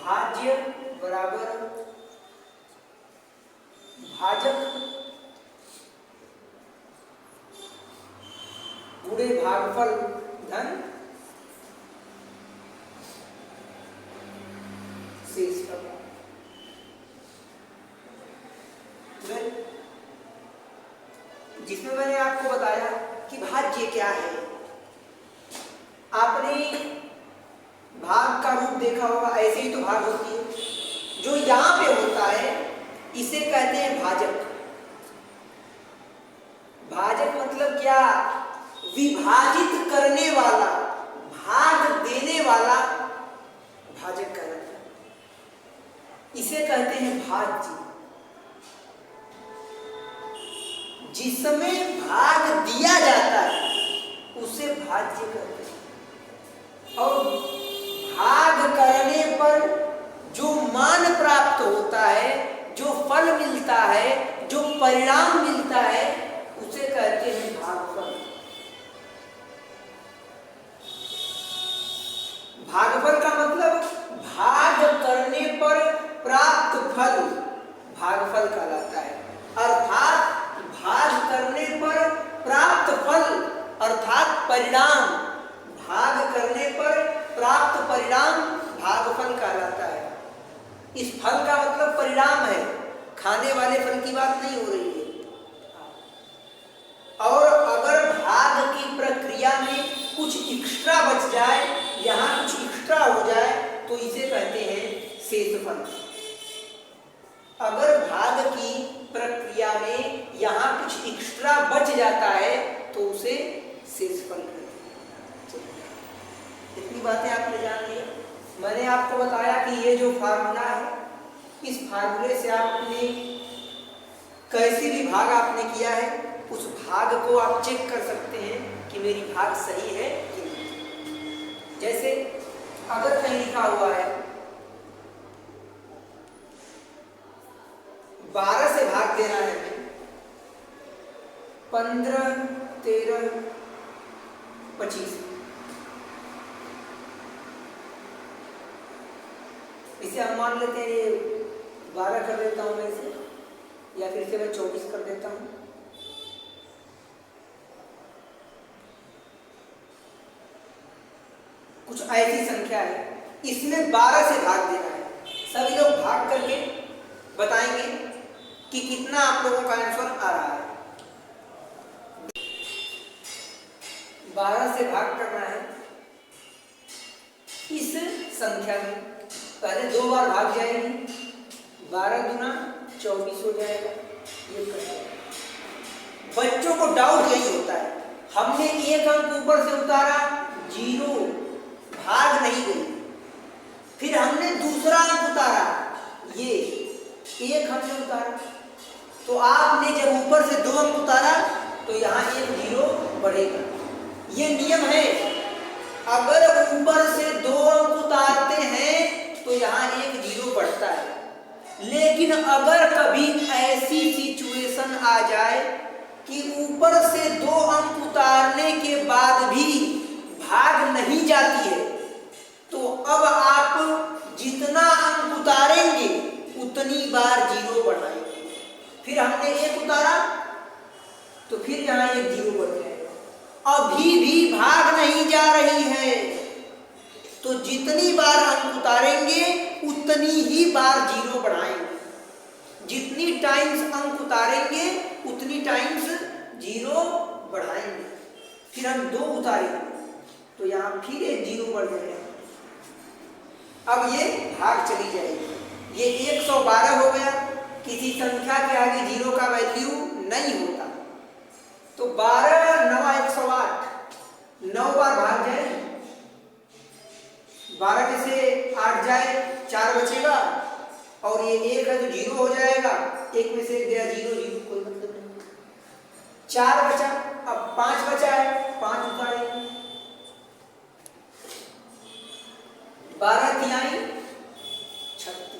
भाज्य बराबर भाजक गुणे भागफल धन शेष प्रकार। जिसमें मैंने आपको बताया कि भाज्य क्या है। आपने भाग का रूप देखा होगा, ऐसे ही तो भाग होती है। जो यहाँ पे होता है इसे कहते हैं भाजक। भाजक मतलब क्या? विभाजित करने वाला, भाग देने वाला भाजक कहलाता है। इसे कहते हैं भाज्य। जिसमें भाग दिया जाता है उसे भाज्य कहते हैं। और भाग करने पर जो मान प्राप्त होता है, जो फल मिलता है, जो परिणाम मिलता है, उसे कहते हैं भागफल। भागफल का मतलब भाग करने पर प्राप्त फल भागफल कहलाता है। अर्थात भाग करने पर प्राप्त फल अर्थात परिणाम, भाग करने पर प्राप्त परिणाम भागफल कहलाता है। इस फल का मतलब परिणाम है, खाने वाले फल की बात नहीं हो रही है। और अगर भाग की प्रक्रिया में कुछ एक्स्ट्रा बच जाए, यहाँ कुछ एक्स्ट्रा हो जाए, तो इसे कहते हैं शेषफल। अगर भाग की प्रक्रिया में यहाँ कुछ एक्स्ट्रा बच जाता है तो उसे शेषफल कहते हैं। इतनी बातें आपने जान ली। मैंने आपको बताया कि ये जो फार्मूला है, इस फार्मूले से आप अपने कैसी भी भाग आपने किया है, उस भाग को आप चेक कर सकते हैं कि मेरी भाग सही है कि नहीं। जैसे अगर कहीं लिखा हुआ है 12 से भाग देना है, 15, 13, 25, इसे हम मान लेते हैं ये 12 कर देता हूं मैं इसे, या फिर इसे मैं 24 कर देता हूं। कुछ ऐसी संख्या है, इसमें 12 से भाग देना है। सभी लोग भाग करके बताएंगे कि कितना आप लोगों का आंसर आ रहा है। 12 से भाग करना है इस संख्या में। पहले 2 बार भाग जाएगी, 12 दूना 24 हो जाएगा। ये करना, बच्चों को डाउट यही होता है, हमने एक अंक ऊपर से उतारा 0, भाग नहीं गई, फिर हमने दूसरा अंक उतारा, ये 1 हमने उतारा, तो आपने जब ऊपर से 2 अंक उतारा तो यहाँ 1 0 बढ़ेगा। ये नियम है, अगर ऊपर से 2 अंक उतारते हैं तो यहाँ 1 0 बढ़ता है। लेकिन अगर कभी ऐसी सिचुएशन आ जाए कि ऊपर से 2 अंक उतारने के बाद भी भाग नहीं जाती है, तो अब आप जितना अंक उतारेंगे उतनी बार 0 बढ़ाएंगे। फिर हमने 1 उतारा तो फिर यहाँ 1 0 बढ़ जाएगा। अभी भी भाग नहीं जा रही है, तो जितनी बार अंक उतारेंगे उतनी ही बार 0 बढ़ाएंगे। जितनी टाइम्स अंक उतारेंगे उतनी टाइम्स 0 बढ़ाएंगे। फिर हम 2 उतारेंगे तो यहाँ फिर 1 0 बढ़ जाएगा। अब ये भाग चली जाएगी। ये 112 हो गया। किसी संख्या के आगे 0 का वैल्यू नहीं होता, तो 12 9 108, 9 बार भाग जाएगी। 12 में से 8 जाए, 4 बचेगा, और ये 1 है तो 0 हो जाएगा। 1 में से 1 गया 0 0, कोई मतलब नहीं। 4 बचा, अब 5 बचा है, 5 उतारेंगे। 12 तिहाई 36।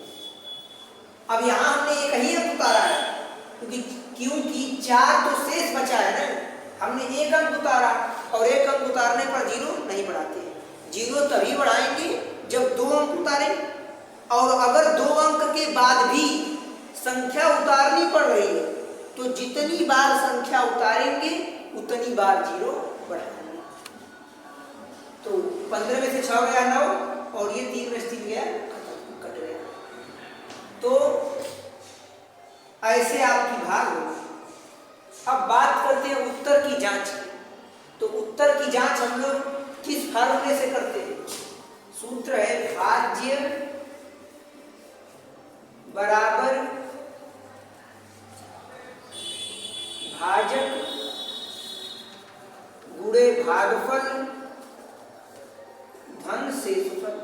अब यहाँ हमने एक ही अंक उतारा है, क्योंकि 4 तो शेष बचा है ना। हमने 1 अंक उतारा, और 1 अंक उतारने पर 0 नहीं बढ़ाते। 0 तभी बढ़ाएंगे जब 2 अंक उतारें। और अगर 2 अंक के बाद भी संख्या उतारनी पड़ रही है तो जितनी बार संख्या उतारेंगे उतनी बार 0 बढ़ाएंगे। तो 15 में से 6 गया 9 और ये 3 में से 3 गया कट गया। तो ऐसे आपकी भाग होगी। अब बात करते हैं उत्तर की जांच की। तो उत्तर की जांच हम लोग किस फार्मूले से करते हैं? सूत्र है भाज्य बराबर भाजक गुणे भागफल धन शेषफल।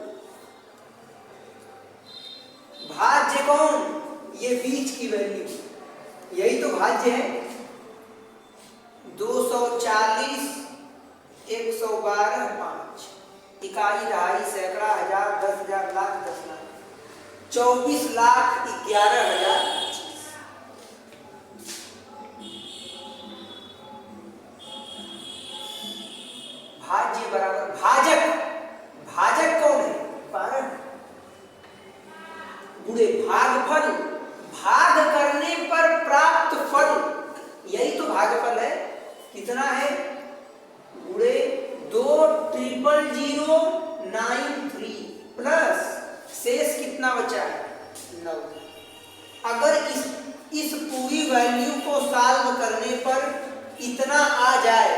भाज्य कौन? ये बीच की वैल्यू, यही तो भाज्य है। 240 112 5 इकाई दहाई सैकड़ा हजार 10,000 लाख 10 लाख 24 लाख 11,000। भाज्य बराबर भाजक, भाजक कौन है? 12 गुणे भागफल, भाग करने पर प्राप्त फल, यही तो भागफल है। कितना है? गुणे 2,000,093 प्लस शेष कितना बचा है? 9। अगर इस पूरी वैल्यू को सॉल्व करने पर इतना आ जाए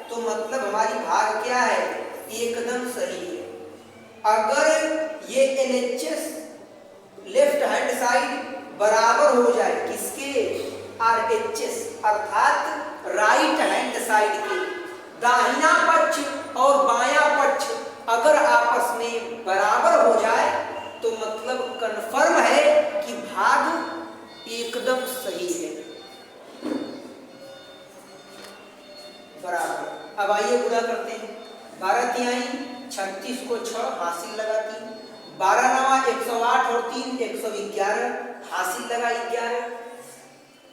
तो मतलब हमारी भाग क्या है? एकदम सही है। अगर ये LHS लेफ्ट हैंड साइड बराबर हो जाए किसके? RHS अर्थात राइट हैंड साइड के, दाहिना पक्ष और बायां पक्ष अगर आपस में बराबर हो जाए तो मतलब कन्फर्म है कि भाग एकदम सही है, बराबर। अब आइए गुणा करते हैं। 12 तिहाई 36 को 6 हासिल लगा 3, 12 नवा 108 और 3 111 हासिल लगा 11,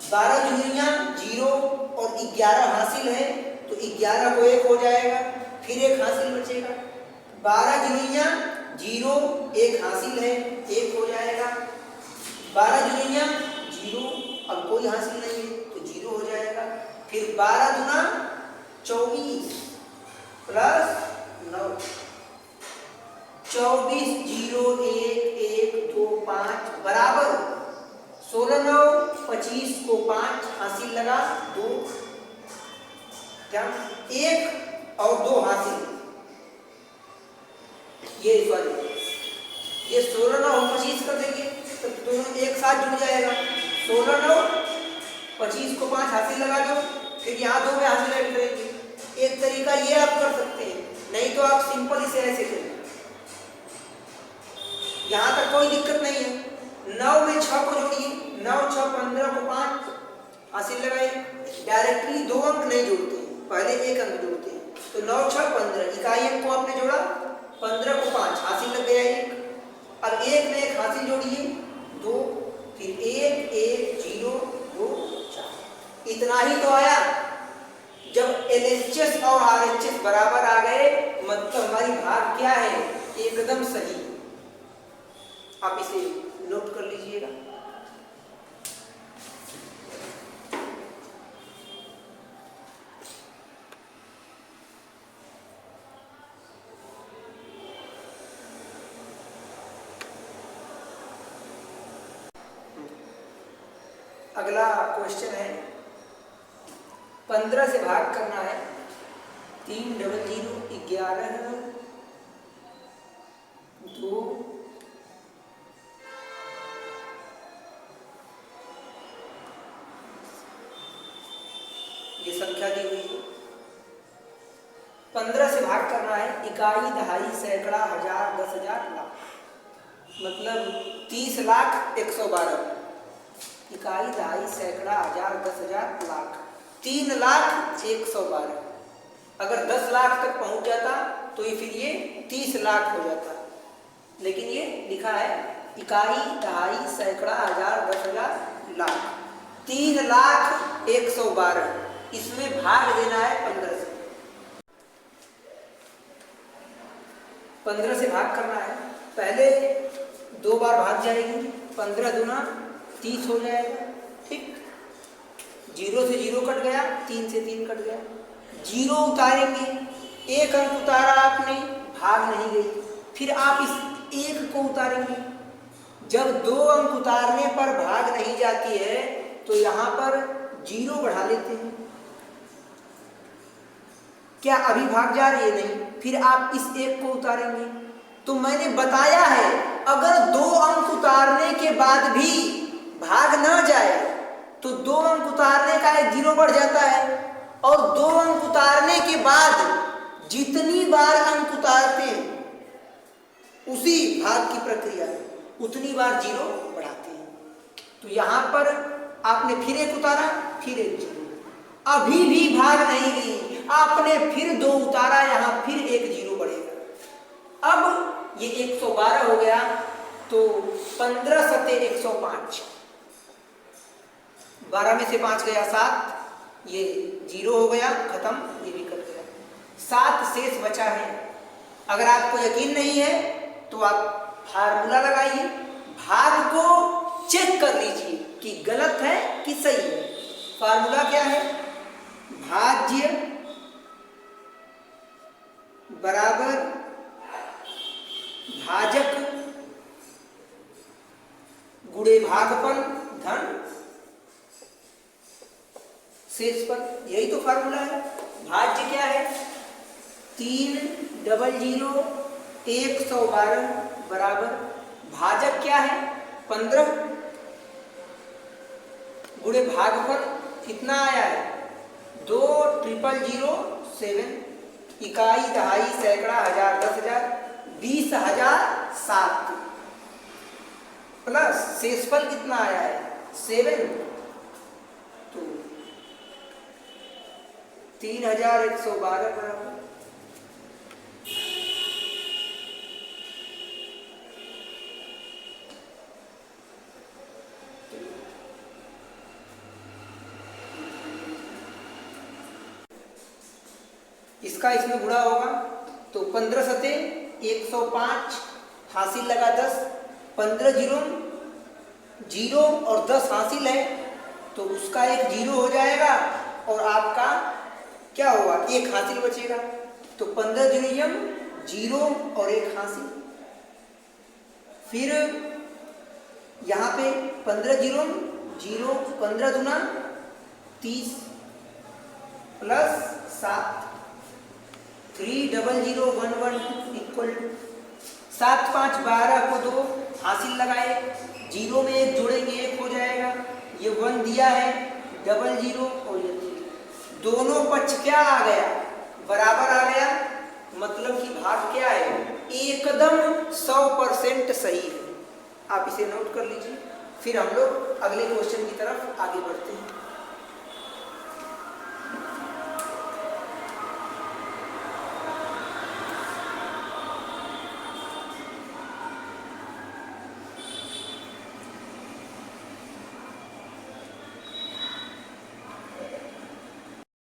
12 जुनिया 0 और 11 हासिल है तो 11 को 1 हो जाएगा, फिर 1 हासिल बचेगा। 12 जुनिया 0 1 हासिल है 1 हो जाएगा, 12 जुनिया 0 अब कोई हासिल नहीं है तो 0 हो जाएगा। फिर 12 दुना 24 प्लस 9, 24 0 1 1 2 5 बराबर 16 9 25 को 5 हासिल लगा 2, क्या 1 और 2 हासिल, ये सॉरी ये 16 9 और 25 कर देंगे तो दोनों एक साथ जुड़ जाएगा। 16 9 25 को 5 हासिल लगा दो, फिर यहाँ 2 में हासिल ऐड करेंगे। एक तरीका ये आप कर सकते हैं, नहीं तो आप सिंपल इसे ऐसे करें, यहाँ तक कोई दिक्कत नहीं है। 9 में 6 को जोड़िए, 9 6 15 को 5 हासिल लगाए। डायरेक्टली 2 अंक नहीं जोड़ते, पहले 1 अंक जोड़ते हैं। तो 9 6 15 इकाई अंक को आपने जोड़ा, 15 को 5 हासिल लग गया 1। अब 1 में 1 हासिल जोड़िए 2, फिर 1 1 0 2 4, इतना ही तो आया। जब LHS और RHS बराबर आ गए मतलब हमारी भाग क्या है? एकदम सही। आप इसे नोट कर लीजिएगा। अगला क्वेश्चन है 15 से भाग करना है। 3 0 0 11 2 ये संख्या दी हुई है। 15 से भाग करना है, इकाई दहाई सैकड़ा हजार 10,000 लाख, मतलब 30 लाख 112, इकाई दहाई सैकड़ा हजार 10,000 लाख 3 लाख 112। अगर 10 लाख तक पहुंच जाता तो ये फिर ये 30 लाख हो जाता, लेकिन ये लिखा है इकाई दहाई सैकड़ा हजार 10,000 लाख 3 लाख 112, इसमें भाग देना है 15 से। 15 से भाग करना है, पहले 2 बार भाग जाएगी, 15 दूना 30 हो जाएगा। ठीक, 0 से 0 कट गया, 3 से 3 कट गया। 0 उतारेंगे, 1 अंक उतारा आपने, भाग नहीं गई। फिर आप इस 1 को उतारेंगे। जब 2 अंक उतारने पर भाग नहीं जाती है तो यहाँ पर 0 बढ़ा लेते हैं। क्या अभी भाग जा रही है? नहीं। फिर आप इस 1 को उतारेंगे। तो मैंने बताया है अगर 2 अंक उतारने के बाद भी भाग न जाए तो 2 अंक उतारने का एक 0 बढ़ जाता है, और 2 अंक उतारने के बाद जितनी बार अंक उतारते हैं उसी भाग की प्रक्रिया है, उतनी बार 0 बढ़ाते हैं। तो यहाँ पर आपने फिर 1 उतारा, फिर 1 0, अभी भी भाग नहीं गई, आपने फिर 2 उतारा, यहाँ फिर 1 0 बढ़ेगा। अब ये 112 हो गया, तो 15 सते 105, 12 में से 5 गया 7, ये 0 हो गया, खत्म, ये भी कट गया। 7 शेष बचा है। अगर आपको यकीन नहीं है तो आप फार्मूला लगाइए, भाग को चेक कर लीजिए कि गलत है कि सही है। फार्मूला क्या है? भाज्य बराबर भाजक गुणे भागफल धन शेषफल, यही तो फार्मूला है। भाज्य क्या है? 3 00 112 बराबर भाजक क्या है? 15 गुणे भागफल कितना आया है? 2 0007, इकाई दहाई सैकड़ा हजार 10,000 20,007 प्लस शेषफल कितना आया है? 7, तो 3,112 बराबर। इसका इसमें गुणा होगा तो 15 सते 105 हासिल लगा 10, 15 0 0 और 10 हासिल है तो उसका एक 0 हो जाएगा और आपका क्या होगा? 1 हासिल बचेगा। तो 15 0 0 और 1 हासिल। फिर यहाँ पे 15 0 0, 15 दूना 30 प्लस 7, 3,00,112 इक्वल टू 7 5 12 को 2 हासिल लगाए, 0 में 1 जोड़ेंगे 1 हो जाएगा, ये 1 दिया है, 00 और ये 0, दोनों पक्ष क्या आ गया? बराबर आ गया। मतलब कि भाग क्या है? एकदम 100% सही है। आप इसे नोट कर लीजिए। फिर हम लोग अगले क्वेश्चन की तरफ आगे बढ़ते हैं।